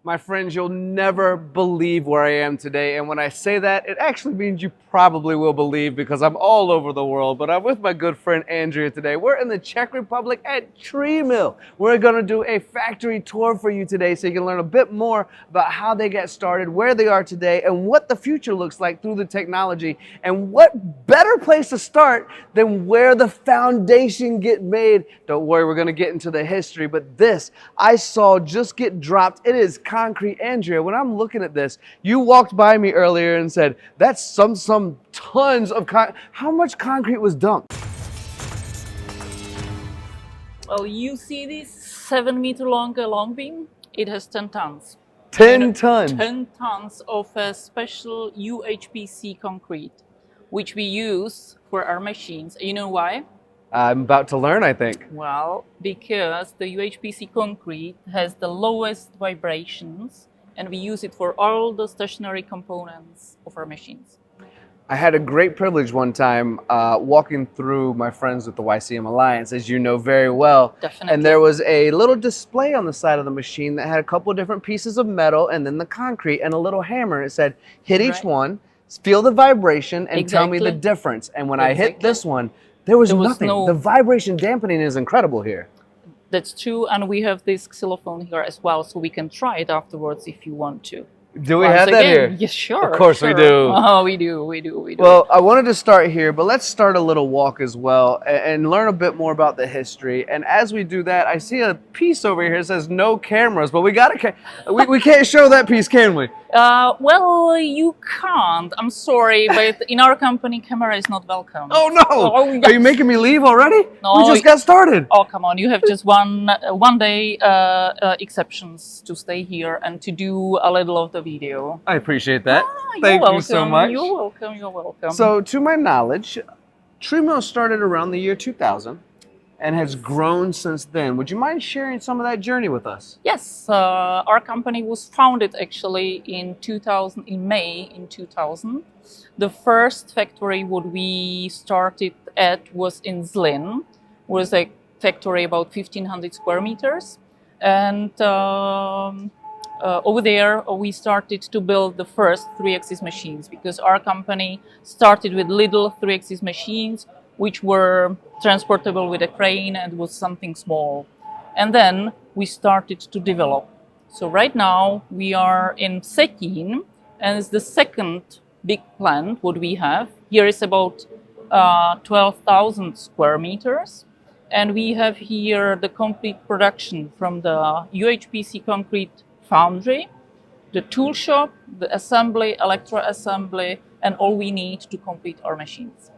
My friends, you'll never believe where I am today. And when I say that, it actually means you probably will believe because I'm all over the world. But I'm with my good friend Andrea today. We're in the Czech Republic at Trimill. We're going to do a factory tour for you today so you can learn a bit more about how they got started, where they are today, and what the future looks like through the technology. And what better place to start than where the foundation get made. Don't worry, we're going to get into the history. But this I saw just get dropped. It is concrete. Andrea, when I'm looking at this, you walked by me earlier and said, that's some tons of how much concrete was dumped? Well, you see this 7-meter long beam? It has 10 tons. 10 tons? 10 tons of a special UHPC concrete, which we use for our machines. You know why? I'm about to learn, I think. Well, because the UHPC concrete has the lowest vibrations, and we use it for all the stationary components of our machines. I had a great privilege one time walking through my friends with the YCM Alliance, as you know very well. Definitely. And there was a little display on the side of the machine that had a couple of different pieces of metal and then the concrete and a little hammer. It said, hit each one, feel the vibration, and tell me the difference. And when I hit this one, there was nothing. The vibration dampening is incredible here. That's true, and we have this xylophone here as well, so we can try it afterwards if you want to. Do we have that here? Yes, sure. Of course we do. Oh, we do. Well, I wanted to start here, but let's start a little walk as well and learn a bit more about the history. And as we do that, I see a piece over here that says no cameras, but we can't show that piece, can we? Well, you can't. I'm sorry, but in our company, camera is not welcome. Oh no! Oh, yes. Are you making me leave already? No, we just got started. Oh, come on! You have just one day exceptions to stay here and to do a little of the video. I appreciate that. Thank you so much. You're welcome. You're welcome. So, to my knowledge, Trimill started around the year 2000 and has grown since then. Would you mind sharing some of that journey with us? Yes, our company was founded actually in May 2000. The first factory what we started at was in Zlin. It was a factory about 1,500 square meters. And over there, we started to build the first 3-axis machines because our company started with little 3-axis machines which were transportable with a crane and was something small. And then we started to develop. So right now we are in Vsetín, and it's the second big plant what we have. Here is about 12,000 square meters. And we have here the complete production from the UHPC concrete foundry, the tool shop, the assembly, electro assembly, and all we need to complete our machines.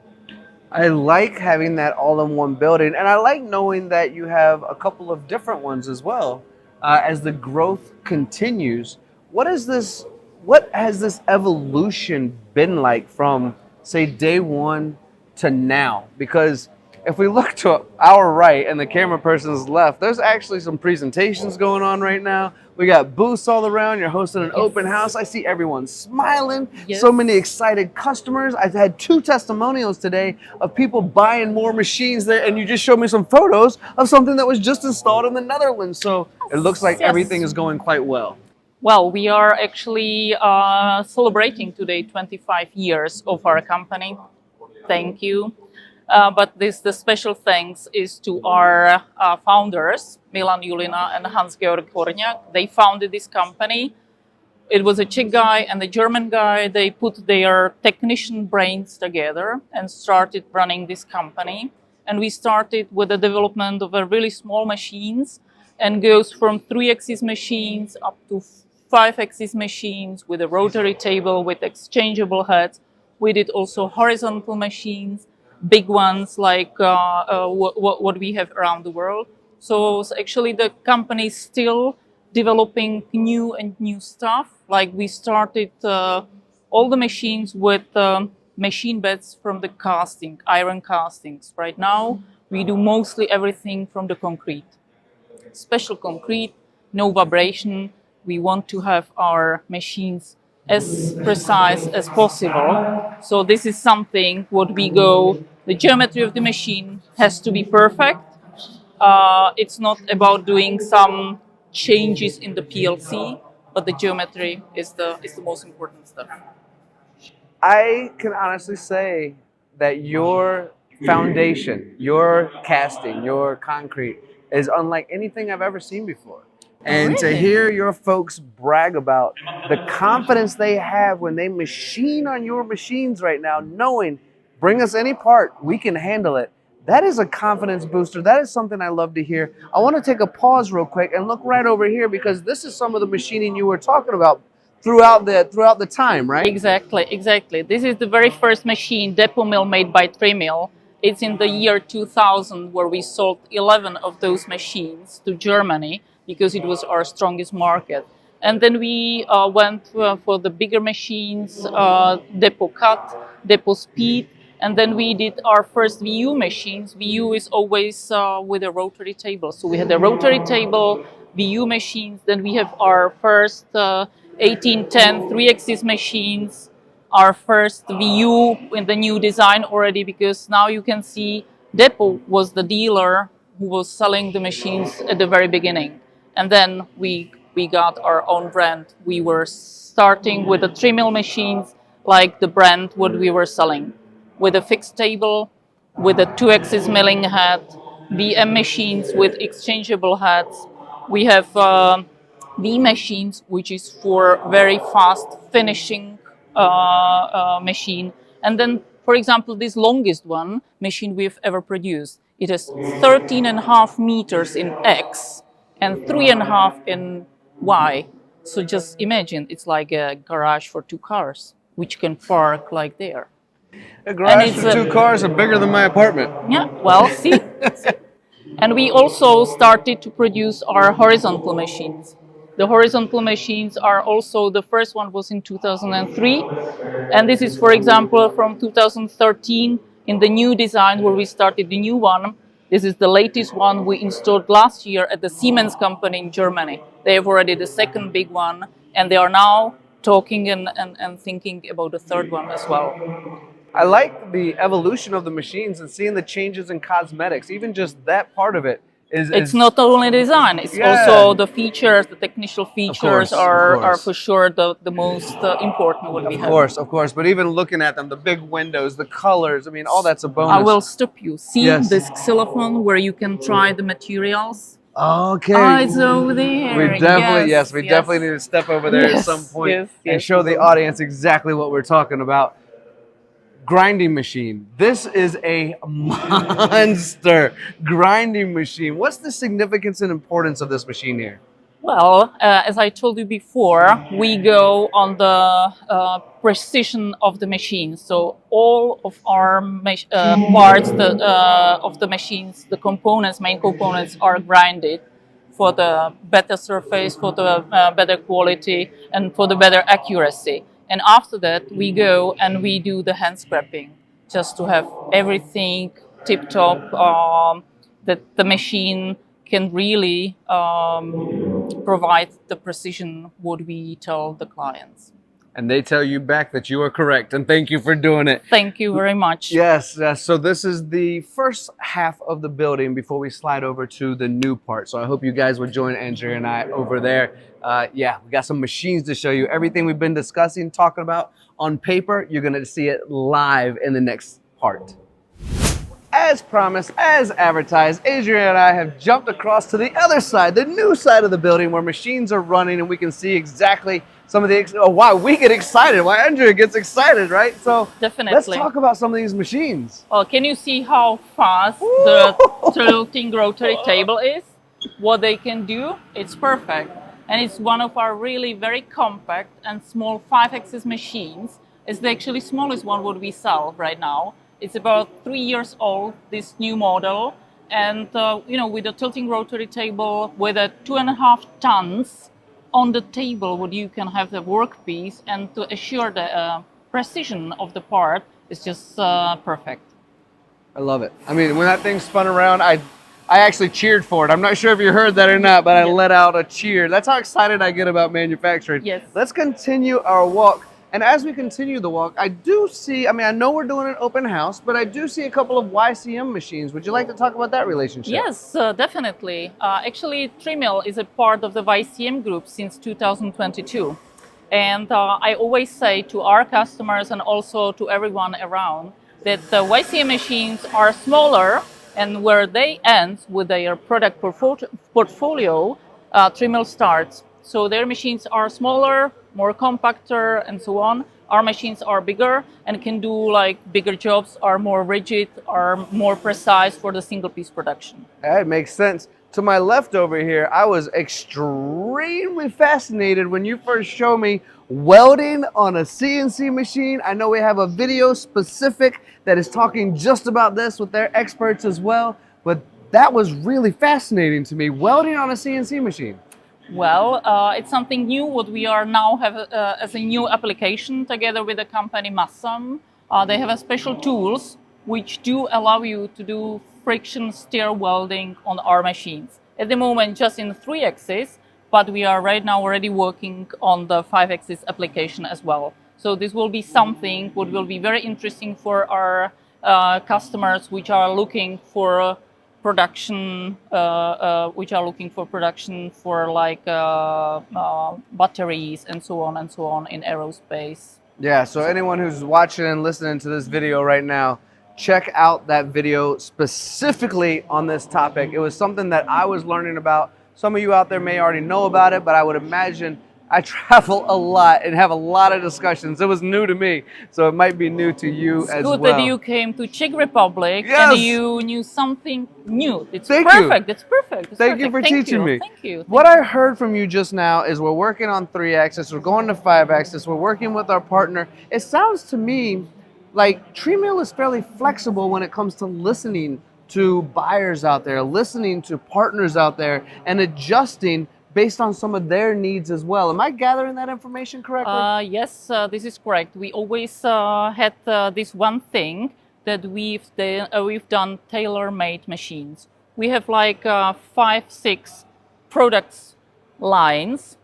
I like having that all in one building, and I like knowing that you have a couple of different ones as well. As the growth continues, what has this evolution been like from, say, day one to now? Because if we look to our right and the camera person's left, there's actually some presentations going on right now. We got booths all around. You're hosting an open house. I see everyone smiling. Yes. So many excited customers. I've had 2 testimonials today of people buying more machines there, and you just showed me some photos of something that was just installed in the Netherlands. So it looks like everything is going quite well. Well, we are actually celebrating today 25 years of our company. Thank you. But the special thanks is to our founders, Milan Julina and Hans-Georg Horňák. They founded this company. It was a Czech guy and a German guy. They put their technician brains together and started running this company. And we started with the development of a really small machines and goes from 3-axis machines up to 5-axis machines with a rotary table with exchangeable heads. We did also horizontal machines, big ones like what we have around the world. So actually the company is still developing new stuff. Like we started all the machines with machine beds from the casting, iron castings. Right now we do mostly everything from the concrete. Special concrete, no vibration. We want to have our machines as precise as possible. So this is something what we go, the geometry of the machine has to be perfect. It's not about doing some changes in the PLC. but the geometry is the most important stuff. I can honestly say that your foundation, your casting, your concrete is unlike anything I've ever seen before. And to Really? hear your folks brag about the confidence they have when they machine on your machines right now, knowing, bring us any part, we can handle it. That is a confidence booster. That is something I love to hear. I want to take a pause real quick and look right over here because this is some of the machining you were talking about throughout the time, right? Exactly, exactly. This is the very first machine, depot mill made by Trimill. It's in the year 2000 where we sold 11 of those machines to Germany because it was our strongest market. And then we went for the bigger machines, depot cut, depot speed, and then we did our first VU machines. VU is always with a rotary table. So we had a rotary table, VU machines, then we have our first 1810 3-axis machines, our first VU in the new design already, because now you can see Depot was the dealer who was selling the machines at the very beginning. And then we got our own brand. We were starting with the Trimill machines, like the brand what we were selling, with a fixed table, with a 2-axis milling head, VM machines with exchangeable heads. We have V machines, which is for very fast finishing machine. And then, for example, this longest one machine we've ever produced, it has 13.5 meters in X and 3.5 in Y. So just imagine, it's like a garage for 2 cars, which can park like there. A garage for 2 cars are bigger than my apartment. Yeah, well, see. And we also started to produce our horizontal machines. The horizontal machines are also, the first one was in 2003. And this is, for example, from 2013 in the new design where we started the new one. This is the latest one we installed last year at the Siemens company in Germany. They have already the second big one, and they are now talking and thinking about the third one as well. I like the evolution of the machines and seeing the changes in cosmetics. Even just that part of it it's not only design, it's also the features, the technical features are for sure the most important what we have. Of course. But even looking at them, the big windows, the colors, I mean, all that's a bonus. I will stop you. See this xylophone where you can try the materials? Okay. Oh, it's over there. We definitely, definitely need to step over there at some point and show the audience exactly what we're talking about. Grinding machine. This is a monster grinding machine. What's the significance and importance of this machine here? Well, as I told you before, we go on the precision of the machine. So all of our parts of the machines, the components, main components are grinded for the better surface, for the better quality, and for the better accuracy. And after that, we go and we do the hand scraping, just to have everything tip-top, that the machine can really provide the precision what we tell the clients. And they tell you back that you are correct, and thank you for doing it. Thank you very much. Yes, so this is the first half of the building before we slide over to the new part. So I hope you guys would join Andrea and I over there. We got some machines to show you. Everything we've been discussing, talking about on paper, you're going to see it live in the next part. As promised, as advertised, Andrea and I have jumped across to the other side, the new side of the building where machines are running, and we can see exactly some of the, why we get excited, why Andrea gets excited, right? So definitely. Let's talk about some of these machines. Well, can you see how fast the tilting rotary table is? What they can do, it's perfect. And it's one of our really very compact and small 5-axis machines. It's the actually smallest one what we sell right now. It's about 3 years old, this new model. And, with a tilting rotary table with a 2.5 tons on the table, where you can have the workpiece, and to assure the precision of the part is just perfect. I love it. I mean, when that thing spun around, I actually cheered for it. I'm not sure if you heard that or not, but I let out a cheer. That's how excited I get about manufacturing. Yes. Let's continue our walk And as we continue the walk, I do see, I mean, I know we're doing an open house, but I do see a couple of YCM machines. Would you like to talk about that relationship? Yes, definitely. Actually, Trimill is a part of the YCM group since 2022. And I always say to our customers and also to everyone around that the YCM machines are smaller, and where they end with their product portfolio, Trimill starts. So their machines are smaller, more compactor, and so on. Our machines are bigger and can do like bigger jobs, are more rigid, are more precise for the single piece production. That makes sense. To my left over here, I was extremely fascinated when you first showed me welding on a CNC machine. I know we have a video specific that is talking just about this with their experts as well, but that was really fascinating to me, welding on a CNC machine. Well, it's something new what we are now have as a new application together with the company Massam. They have a special tools which do allow you to do friction stir welding on our machines. At the moment just in 3-axis, but we are right now already working on the 5-axis application as well. So this will be something what will be very interesting for our customers which are looking for production, for like batteries and so on in aerospace. Yeah, so anyone who's watching and listening to this video right now, check out that video specifically on this topic. It was something that I was learning about. Some of you out there may already know about it, but I would imagine I travel a lot and have a lot of discussions. It was new to me, so it might be new to you as well. It's good that you came to Czech Republic Yes. and you knew something new. It's Thank perfect. you. It's perfect. It's Thank you perfect. for teaching me. Thank you. What I heard from you just now is we're working on 3-axis, we're going to 5-axis, we're working with our partner. It sounds to me like Trimill is fairly flexible when it comes to listening to buyers out there, listening to partners out there, and adjusting based on some of their needs as well. Am I gathering that information correctly? Yes, this is correct. We always had this one thing that we've done tailor-made machines. We have like 5-6 products lines,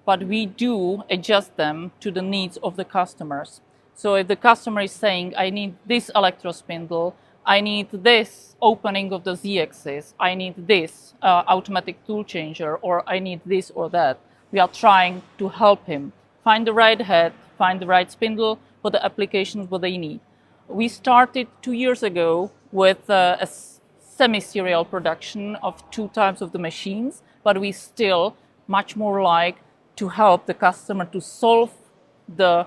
but we do adjust them to the needs of the customers. So if the customer is saying, I need this electrospindle, I need this opening of the Z-axis, I need this automatic tool changer, or I need this or that, we are trying to help him find the right head, find the right spindle for the applications what they need. We started 2 years ago with a semi-serial production of 2 types of the machines, but we still much more like to help the customer to solve the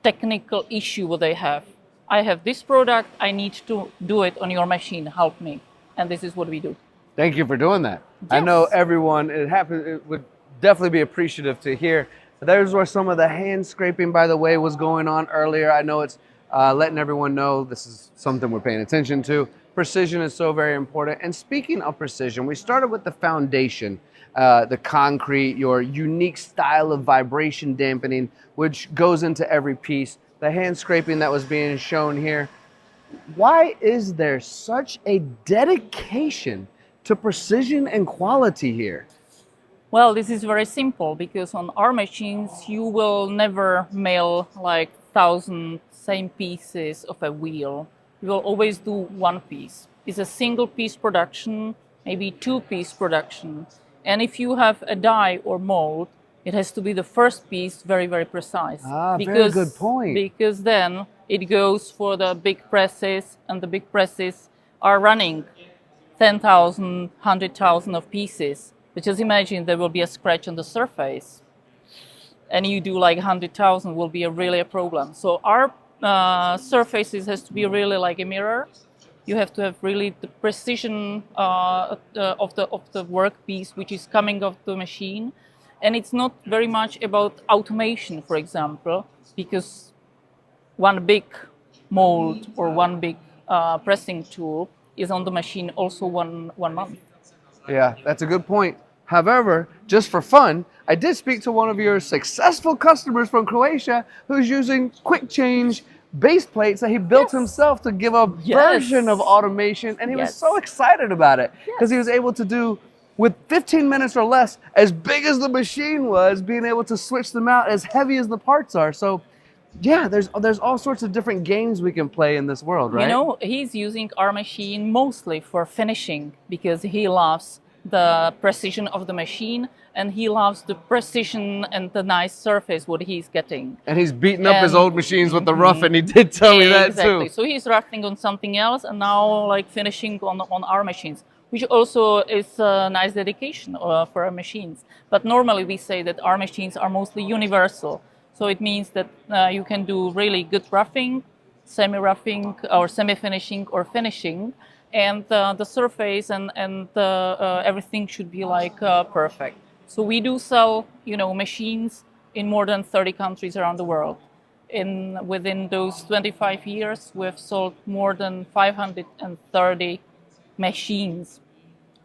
technical issue what they have. I have this product, I need to do it on your machine, help me. And this is what we do. Thank you for doing that. Yes. I know everyone, it would definitely be appreciative to hear. There's where some of the hand scraping, by the way, was going on earlier. I know it's letting everyone know this is something we're paying attention to. Precision is so very important. And speaking of precision, we started with the foundation, the concrete, your unique style of vibration dampening, which goes into every piece. The hand scraping that was being shown here. Why is there such a dedication to precision and quality here? Well, this is very simple because on our machines you will never mill like 1,000 same pieces of a wheel. You will always do one piece. It's a single piece production, maybe 2-piece production. And if you have a die or mold, it has to be the first piece very, very precise. Very good point. Because then it goes for the big presses, and the big presses are running 10,000, 100,000 of pieces. But just imagine there will be a scratch on the surface, and you do like 100,000 will be really a problem. So our surfaces has to be really like a mirror. You have to have really the precision of the workpiece which is coming off the machine. And it's not very much about automation, for example, because one big mold or one big pressing tool is on the machine also one month. Yeah, that's a good point. However, just for fun, I did speak to one of your successful customers from Croatia who's using quick change base plates that he built himself to give a version of automation, and he was so excited about it because he was able to do, with 15 minutes or less, as big as the machine was, being able to switch them out as heavy as the parts are. So Yeah, there's all sorts of different games we can play in this world, right? You know, he's using our machine mostly for finishing because he loves the precision of the machine and he loves the precision and the nice surface what he's getting. And he's beating up his And- old machines with the rough, and he did tell me that Exactly. too. So he's roughing on something else and now like finishing on our machines, which also is a nice dedication for our machines. But normally we say that our machines are mostly universal. So it means that you can do really good roughing, semi-roughing or semi-finishing or finishing, and the surface and everything should be like perfect. So we do sell, you know, machines in more than 30 countries around the world. Within those 25 years, we've sold more than 530 machines,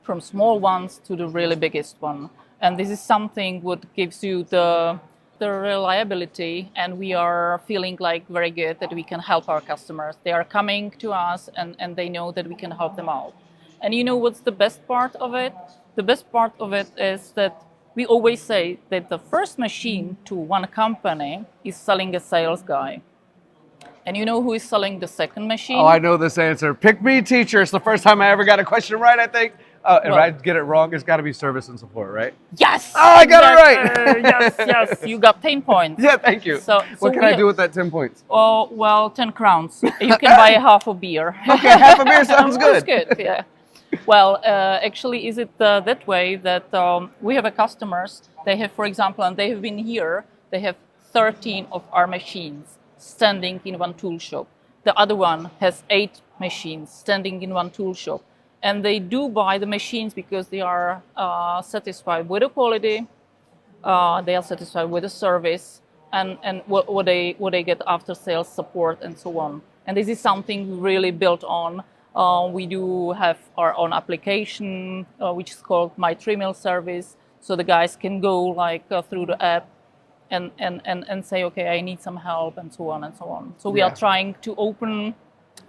from small ones to the really biggest one. And this is something what gives you the reliability, and we are feeling like very good that we can help our customers. They are coming to us and they know that we can help them out. And you know what's the best part of it? The best part of it is that we always say that the first machine to one company is selling a sales guy. And you know who is selling the second machine? Oh, I know this answer. Pick me, teacher. It's the first time I ever got a question right, I think. If I get it wrong, it's got to be service and support, right? Yes! Oh, I got it right! Yes, you got 10 points. Yeah, thank you. So what can I do with that 10 points? Oh, well, 10 crowns. You can buy a half a beer. Okay, half a beer sounds good. That's good, yeah. Well, actually, is it that way that we have a customers, they have, for example, and they have been here, they have 13 of our machines standing in one tool shop. The other one has 8 machines standing in one tool shop. And they do buy the machines because they are satisfied with the quality, they are satisfied with the service, and what they get after sales support and so on. And this is something we really built on. We do have our own application, which is called My Trimill service. So the guys can go like through the app and say, okay, I need some help and so on and so on. So we are trying to open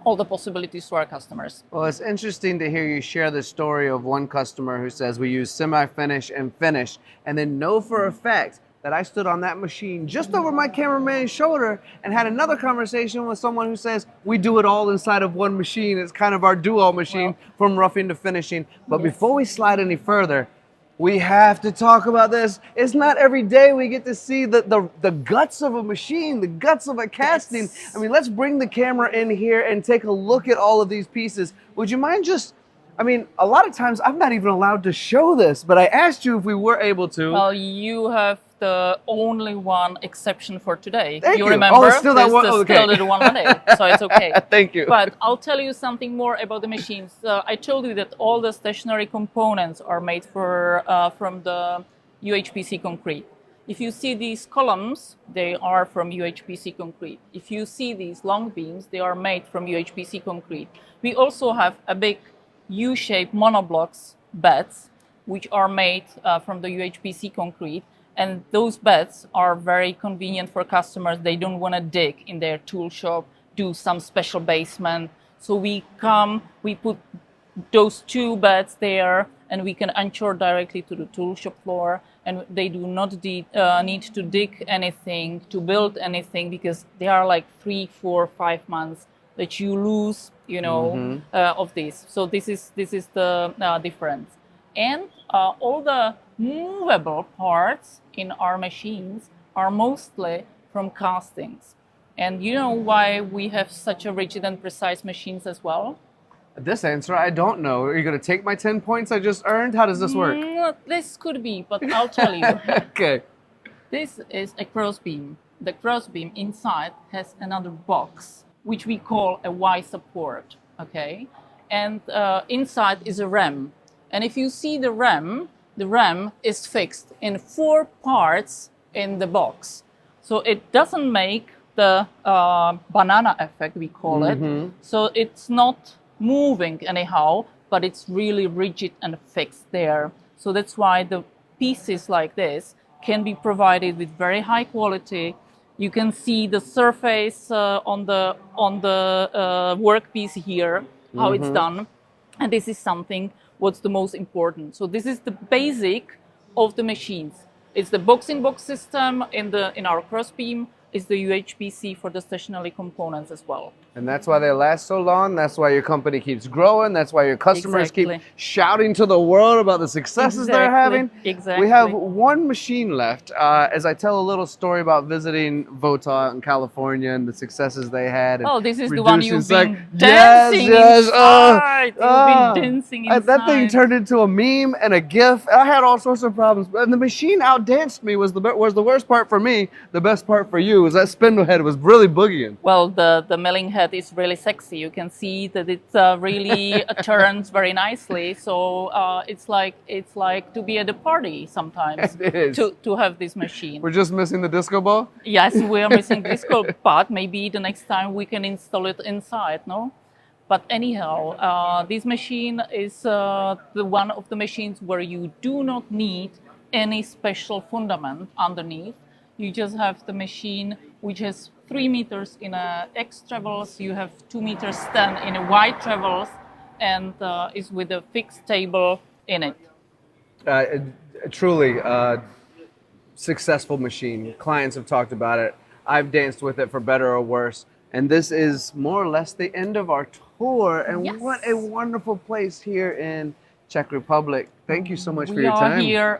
all the possibilities to our customers. Well, it's interesting to hear you share the story of one customer who says we use semi-finish and finish, and then know for a fact that I stood on that machine just over my cameraman's shoulder and had another conversation with someone who says we do it all inside of one machine. It's kind of our do-all machine from roughing to finishing. But before we slide any further, we have to talk about this. It's not every day we get to see the guts of a machine, the guts of a casting. Yes. I mean, let's bring the camera in here and take a look at all of these pieces. Would you mind just, I mean, a lot of times I'm not even allowed to show this, but I asked you if we were able to. Well, you have the only one exception for today. Thank you. Remember? Oh, it's still that one? There's Okay. still the one day, so it's okay. Thank you. But I'll tell you something more about the machines. I told you that all the stationary components are made from the UHPC concrete. If you see these columns, they are from UHPC concrete. If you see these long beams, they are made from UHPC concrete. We also have a big U-shaped monoblocks beds, which are made from the UHPC concrete. And those beds are very convenient for customers. They don't want to dig in their tool shop, do some special basement. So we put those 2 beds there, and we can anchor directly to the tool shop floor. And they do not need to dig anything, to build anything, because they are like 3, 4, 5 months that you lose, you know, of this. So this is the difference. And all the movable parts in our machines are mostly from castings. And you know why we have such a rigid and precise machines as well? This answer I don't know. Are you going to take my 10 points I just earned? How does this work? This could be, but I'll tell you. Okay. This is a crossbeam. The crossbeam inside has another box, which we call a Y support, okay? And inside is a ram. And if you see the ram is fixed in 4 parts in the box. So it doesn't make the banana effect, we call it. So it's not moving anyhow, but it's really rigid and fixed there. So that's why the pieces like this can be provided with very high quality. You can see the surface on the workpiece here, how it's done. And this is something what's the most important. So this is the basic of the machines. It's the box-in-box system in our crossbeam. is the UHPC for the stationary components as well. And that's why they last so long. That's why your company keeps growing. That's why your customers keep shouting to the world about the successes they're having. Exactly. We have one machine left. As I tell a little story about visiting Vota in California and the successes they had. Oh, this is the one you've been inside. dancing inside. You've been dancing inside. That thing turned into a meme and a GIF. I had all sorts of problems. And the machine outdanced me was the worst part for me. The best part for you was that spindle head was really boogieing. Well, the milling head is really sexy. You can see that it really turns very nicely. So it's like to be at a party sometimes to have this machine. We're just missing the disco ball? Yes, we are missing disco, but maybe the next time we can install it inside, no? But anyhow, this machine is the one of the machines where you do not need any special fundament underneath. You just have the machine which has 3 meters in X travels, you have 2 meters 10 in a Y travels, and is with a fixed table in it. Truly successful machine. Clients have talked about it. I've danced with it for better or worse. And this is more or less the end of our tour. And what a wonderful place here in Czech Republic. Thank you so much for your time.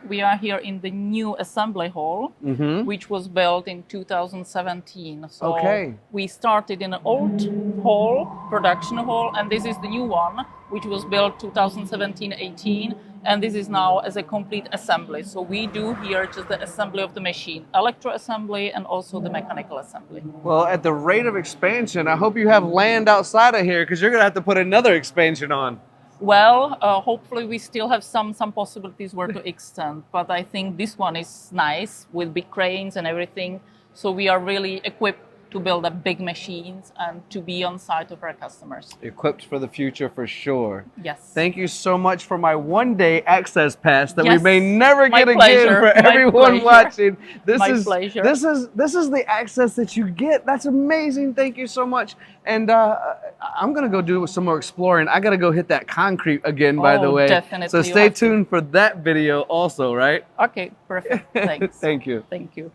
We are here in the new assembly hall, which was built in 2017. So we started in an old hall, production hall, and this is the new one, which was built 2017-18, and this is now as a complete assembly. So we do here just the assembly of the machine, electro assembly and also the mechanical assembly. Well, at the rate of expansion, I hope you have land outside of here, because you're going to have to put another expansion on. Well, hopefully we still have some possibilities where to extend, but I think this one is nice with big cranes and everything. So we are really equipped to build up big machines and to be on site of our customers. Equipped for the future for sure. Yes. Thank you so much for my one-day access pass that we may never get again for everyone watching. This is the access that you get. That's amazing. Thank you so much. And I'm gonna go do some more exploring. I gotta go hit that concrete again, by the way. Definitely. So stay tuned for that video also, right? Okay, perfect. Thanks. Thank you. Thank you.